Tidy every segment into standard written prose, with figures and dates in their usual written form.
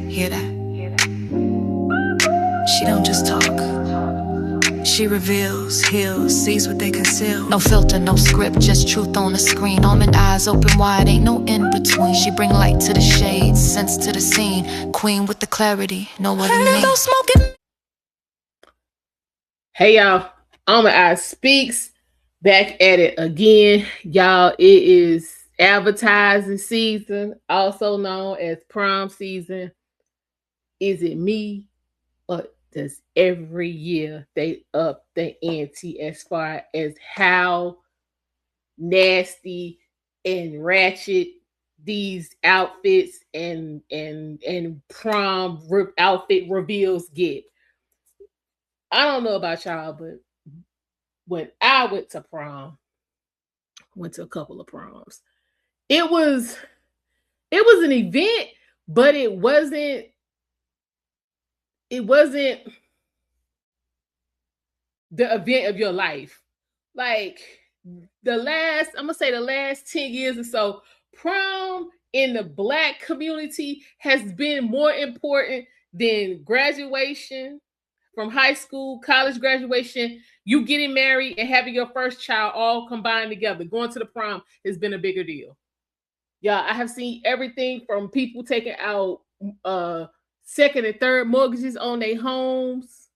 Hear that? She don't just talk. She reveals, heals, sees what they conceal. No filter, no script, just truth on the screen. Almond eyes open wide, ain't no in between. She bring light to the shades, sense to the scene. Queen with the clarity, know what it means. Smoking. Hey y'all, Almond Eyes Speaks, back at it again. Y'all, it is advertising season, also known as prom season. Is it me, or does every year they up the ante as far as how nasty and ratchet these outfits and prom outfit reveals get? I don't know about y'all, but when I went to prom, went to a couple of proms, it was an event, but it wasn't the event of your life. Like I'm gonna say the last 10 years or so, prom in the Black community has been more important than graduation from high school, college graduation, you getting married and having your first child all combined together. Going to the prom has been a bigger deal. Yeah, I have seen everything from people taking out second and third mortgages on their homes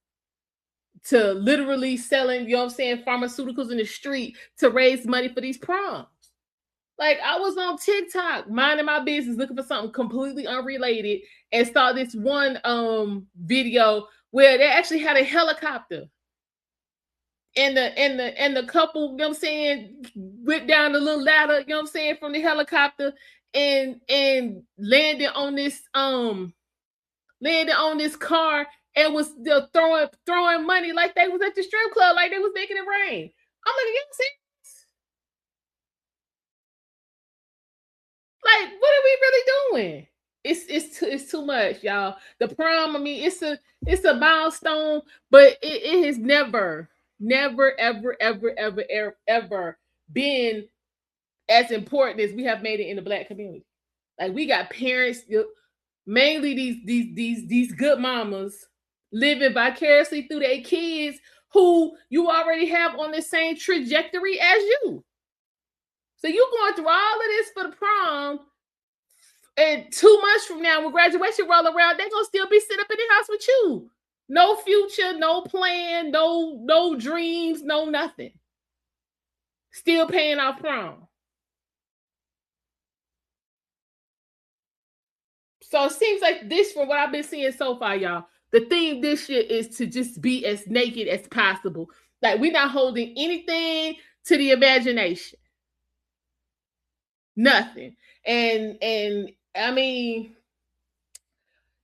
to literally selling, you know what I'm saying, pharmaceuticals in the street to raise money for these proms. Like, I was on TikTok minding my business looking for something completely unrelated and saw this one video where they actually had a helicopter. And the couple, you know what I'm saying, went down the little ladder, you know what I'm saying, from the helicopter and landed on this car and was throwing money like they was at the strip club, like they was making it rain. I'm like, you know, like, what are we really doing? It's too much, y'all. The prom, I mean, it's a milestone, but it has never, ever been as important as we have made it in the Black community. Like, we got parents, mainly these good mamas, living vicariously through their kids who you already have on the same trajectory as you. So you going through all of this for the prom, and 2 months from now, when graduation roll around, they're gonna still be sitting up in the house with you. No future, no plan, no dreams, no nothing. Still paying off prom. So it seems like this, from what I've been seeing so far, y'all, the theme this year is to just be as naked as possible. Like, we're not holding anything to the imagination. Nothing. And I mean,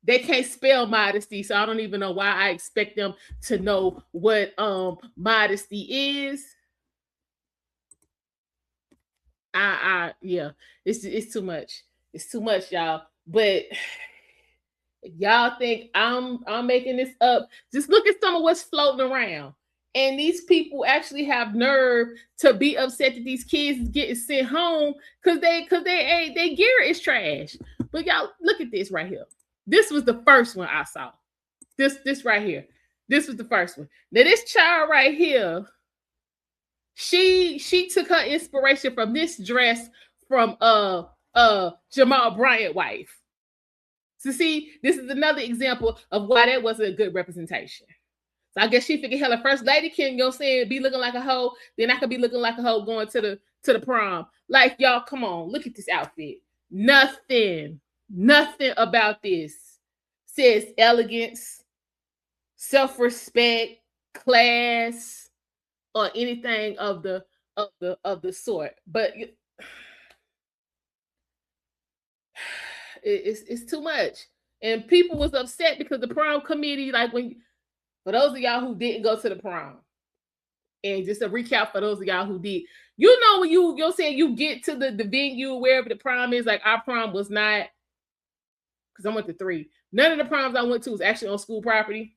they can't spell modesty, so I don't even know why I expect them to know what modesty is. Yeah, it's too much. It's too much, y'all. But if y'all think I'm making this up, just look at some of what's floating around. And these people actually have nerve to be upset that these kids is getting sent home because they gear is trash. But y'all, look at this right here. This was the first one I saw. This right here. This was the first one. Now, this child right here, she took her inspiration from this dress from Jamal Bryant wife. So see, this is another example of why that wasn't a good representation. So I guess she figured, hell, a first lady can go say be looking like a hoe, then I could be looking like a hoe going to the prom. Like, y'all, come on, look at this outfit. Nothing about this says elegance, self-respect, class, or anything of the sort. But it's too much. And people was upset because the prom committee, like, for those of y'all who didn't go to the prom, and just a recap for those of y'all who did, you know, when you're saying you get to the venue wherever the prom is, like our prom was not, because I went to 3. None of the proms I went to was actually on school property.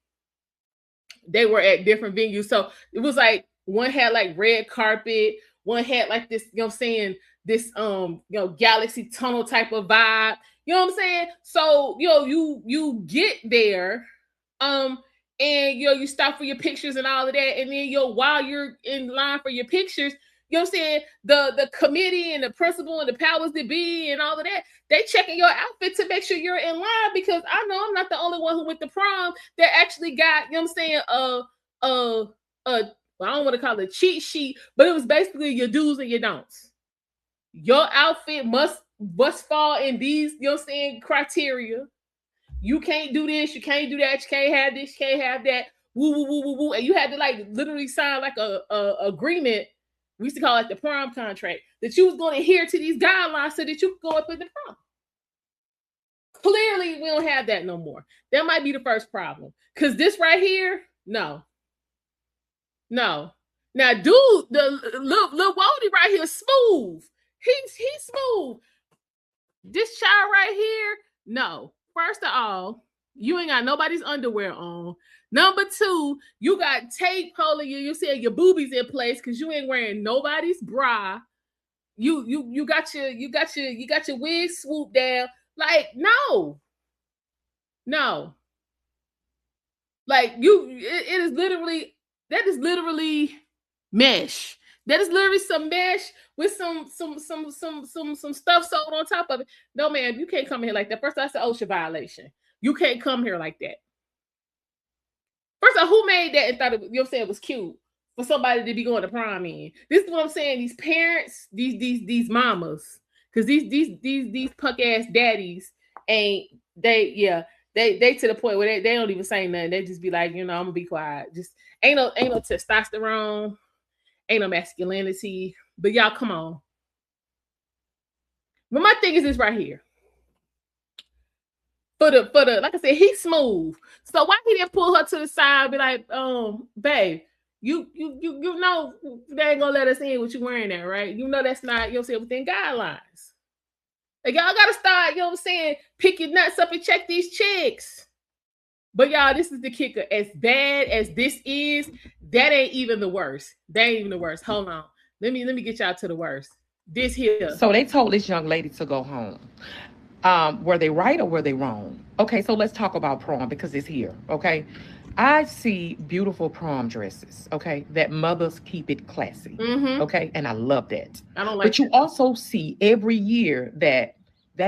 They were at different venues. So it was like one had like red carpet, one had like this, you know what I'm saying, this galaxy tunnel type of vibe. You know what I'm saying? So, you get there, and you stop for your pictures and all of that, and then while you're in line for your pictures, you know what I'm saying, the committee and the principal and the powers that be and all of that, they checking your outfit to make sure you're in line, because I know I'm not the only one who went to prom that actually got, you know what I'm saying, well, I don't want to call it a cheat sheet, but it was basically your do's and your don'ts. Your outfit must fall in these, you know what I'm saying, criteria. You can't do this, you can't do that, you can't have this, you can't have that. Woo, woo, woo, woo, woo. And you had to like literally sign like a agreement. We used to call it the prom contract, that you was going to adhere to these guidelines so that you could go up in the prom. Clearly, we don't have that no more. That might be the first problem. Because this right here, no. Now, dude, the little Wody right here, smooth. He's smooth. This child right here, no. First of all, you ain't got nobody's underwear on. Number two, you got tape holding you. You see your boobies in place because you ain't wearing nobody's bra. You got your wig swooped down. Like, no. Like it is literally, that is literally mesh. That is literally some mesh with some stuff sewed on top of it. No, man, you can't come here like that. First, that's an OSHA violation. You can't come here like that. First of all, who made that and thought it was cute for somebody to be going to prom in? This is what I'm saying. These parents, these mamas, because these punk ass daddies ain't they to the point where they don't even say nothing. They just be like, I'm gonna be quiet. Just ain't no testosterone. Ain't no masculinity, but y'all, come on. But my thing is this right here. For the like I said, he's smooth. So why he didn't pull her to the side and be like, babe, you know they ain't gonna let us in with you wearing that, right? You know that's not, within guidelines. Like, y'all gotta start, pick your nuts up and check these chicks. But y'all, this is the kicker. As bad as this is, that ain't even the worst. That ain't even the worst. Hold on. Let me get y'all to the worst. This here. So they told this young lady to go home. Were they right or were they wrong? Okay, so let's talk about prom because it's here. Okay. I see beautiful prom dresses, okay, that mothers keep it classy. Mm-hmm. Okay. And I love that. I don't like But you also see every year that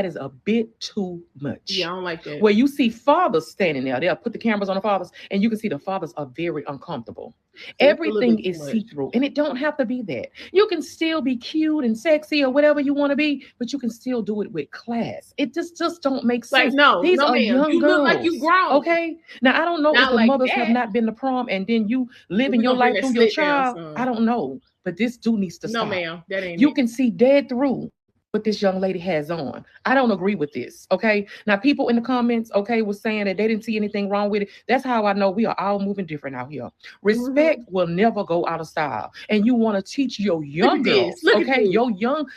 is a bit too much. Yeah, I don't like that. Where you see fathers standing there, they'll put the cameras on the fathers, and you can see the fathers are very uncomfortable. Everything is see-through, and it don't have to be that. You can still be cute and sexy or whatever you want to be, but you can still do it with class. It just don't make sense. Like, these are young you girls. Look like you grown. Okay, now I don't know if the like mothers that. have not been to prom, and then you living your life through your child. I don't know, but this dude needs to stop. No, ma'am, that ain't. You can see dead through what this young lady has on. I don't agree with this. Okay. Now, people in the comments, okay, was saying that they didn't see anything wrong with it. That's how I know we are all moving different out here. Respect will never go out of style. And you want to teach your young girls, okay, your young,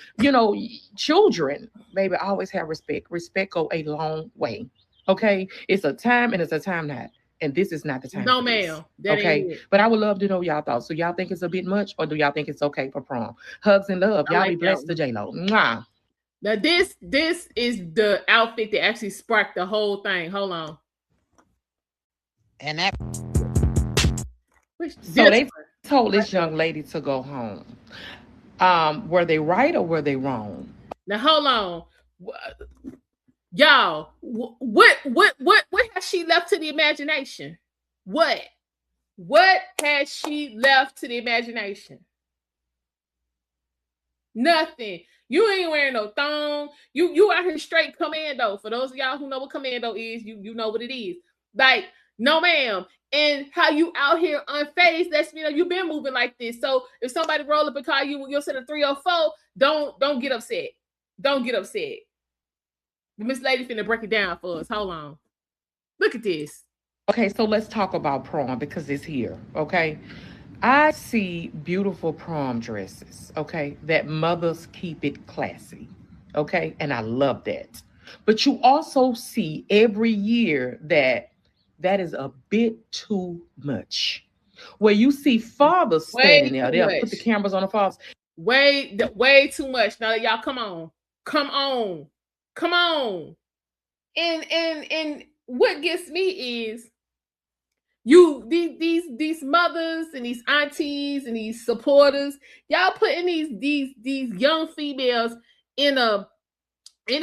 children, baby, always have respect. Respect go a long way. Okay. It's a time and it's a time not. And this is not the time. No, ma'am. Okay. But I would love to know y'all thoughts. So y'all think it's a bit much, or do y'all think it's okay for prom? Hugs and love. Y'all be blessed to J-Lo. Mwah. Now this is the outfit that actually sparked the whole thing. Hold on. And that. So they told this young lady to go home. Were they right or were they wrong? Now hold on. Y'all, what has she left to the imagination? What has she left to the imagination? Nothing. You ain't wearing no thong. You out here straight commando. For those of y'all who know what commando is, you know what it is. Like, no, ma'am. And how you out here unfazed, that's, you've been moving like this. So if somebody roll up and call you'll send a 304, don't get upset. Don't get upset. Miss Lady finna break it down for us. Hold on. Look at this. Okay, so let's talk about prom because it's here. Okay. I see beautiful prom dresses, okay, that mothers keep it classy. Okay. And I love that. But you also see every year that is a bit too much. Where you see fathers standing there, they'll put the cameras on the fathers. Way too much. Now, y'all, come on. And what gets me is these mothers and these aunties and these supporters, y'all putting these young females in a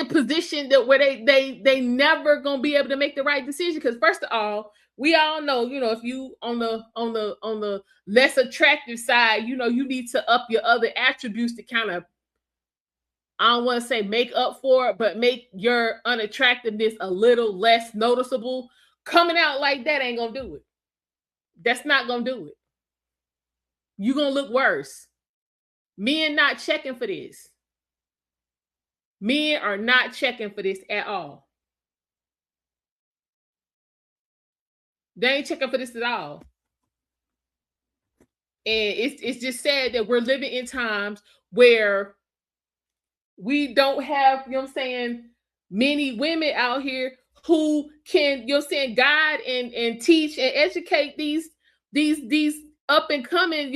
position that where they never gonna be able to make the right decision. Because first of all, we all know, if you on the less attractive side, you need to up your other attributes to kind of, I don't want to say make up for it, but make your unattractiveness a little less noticeable. Coming out like that ain't gonna do it. That's not gonna do it. You're gonna look worse. Men not checking for this. Men are not checking for this at all. They ain't checking for this at all. And it's just sad that we're living in times where we don't have, many women out here who can, guide and teach and educate these up and coming,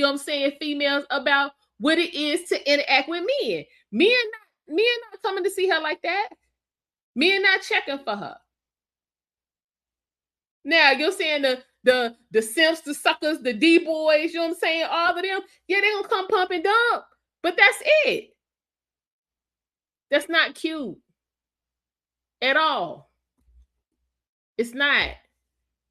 females about what it is to interact with men. Men not coming to see her like that. Men not checking for her. Now, the simps, the suckers, the D-boys, all of them, yeah, they gonna come pump and dump. But that's it. That's not cute at all. It's not.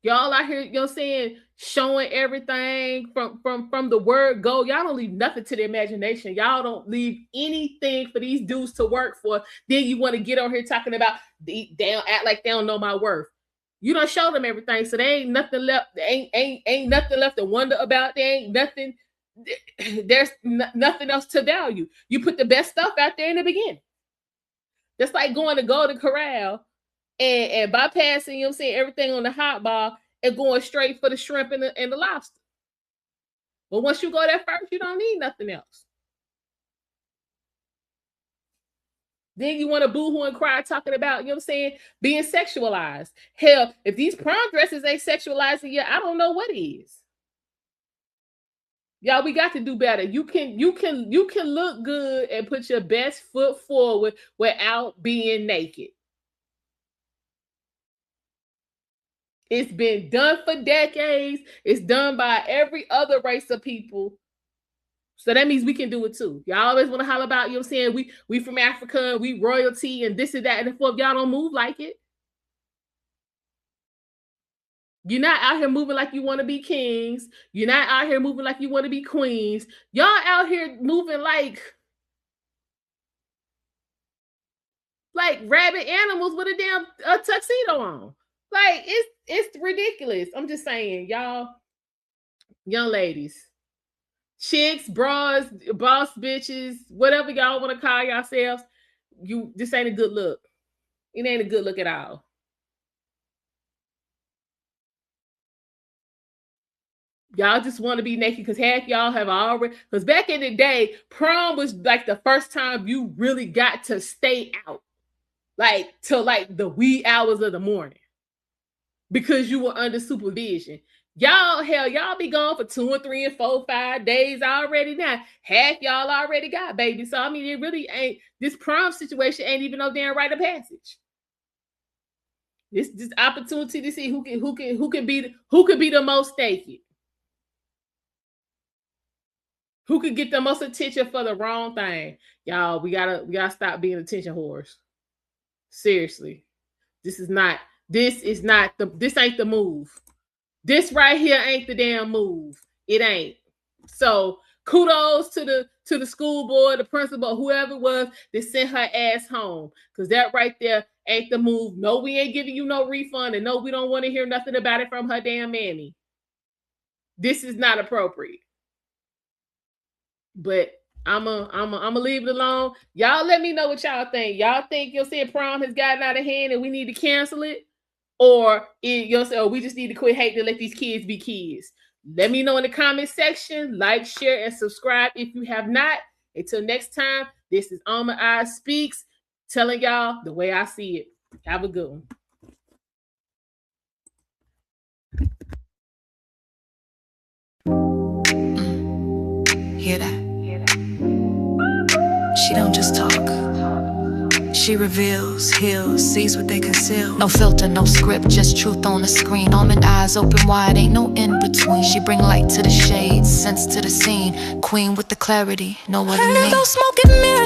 Y'all out here, showing everything from the word go. Y'all don't leave nothing to the imagination. Y'all don't leave anything for these dudes to work for. Then you want to get on here talking about they don't act like they don't know my worth. You don't show them everything, so there ain't nothing left. Ain't nothing left to wonder about. There ain't nothing. There's nothing else to value. You put the best stuff out there in the beginning. That's like going to Golden Corral and bypassing, everything on the hot bar and going straight for the shrimp and the lobster. But once you go there first, you don't need nothing else. Then you want to boo-hoo and cry talking about, being sexualized. Hell, if these prom dresses ain't sexualizing you, I don't know what is. Y'all, we got to do better. You can look good and put your best foot forward without being naked. It's been done for decades. It's done by every other race of people. So that means we can do it too. Y'all always want to holler about, we from Africa, we royalty and this and that and the fourth. Y'all don't move like it. You're not out here moving like you want to be kings. You're not out here moving like you want to be queens. Y'all out here moving like rabbit animals with a damn tuxedo on. Like, it's ridiculous. I'm just saying, y'all, young ladies, chicks, bras, boss bitches, whatever y'all want to call yourselves, this ain't a good look. It ain't a good look at all. Y'all just want to be naked because half y'all have already, because back in the day, prom was like the first time you really got to stay out, like till like the wee hours of the morning because you were under supervision. Y'all be gone for 2 and 3 and 4, 5 days already now. Half y'all already got baby. So I mean, it really ain't, this prom situation ain't even no damn rite of passage. This opportunity to see who can be the most naked. Who could get the most attention for the wrong thing? Y'all, we gotta stop being attention whores. Seriously. This ain't the move. This right here ain't the damn move. It ain't. So kudos to the school board, the principal, whoever it was that sent her ass home. Because that right there ain't the move. No, we ain't giving you no refund, and no, we don't want to hear nothing about it from her damn mammy. This is not appropriate. But I'm gonna leave it alone. Y'all let me know what y'all think. Y'all think prom has gotten out of hand and we need to cancel it? Or we just need to quit hating and let these kids be kids. Let me know in the comment section. Like, share, and subscribe if you have not. Until next time, this is Alma Eyes Speaks, telling y'all the way I see it. Have a good one. Hear that? She don't just talk. She reveals, heals, sees what they conceal. No filter, no script, just truth on the screen. Almond eyes open wide, ain't no in between. She bring light to the shades, sense to the scene. Queen with the clarity, know what I mean. Those smoking mirrors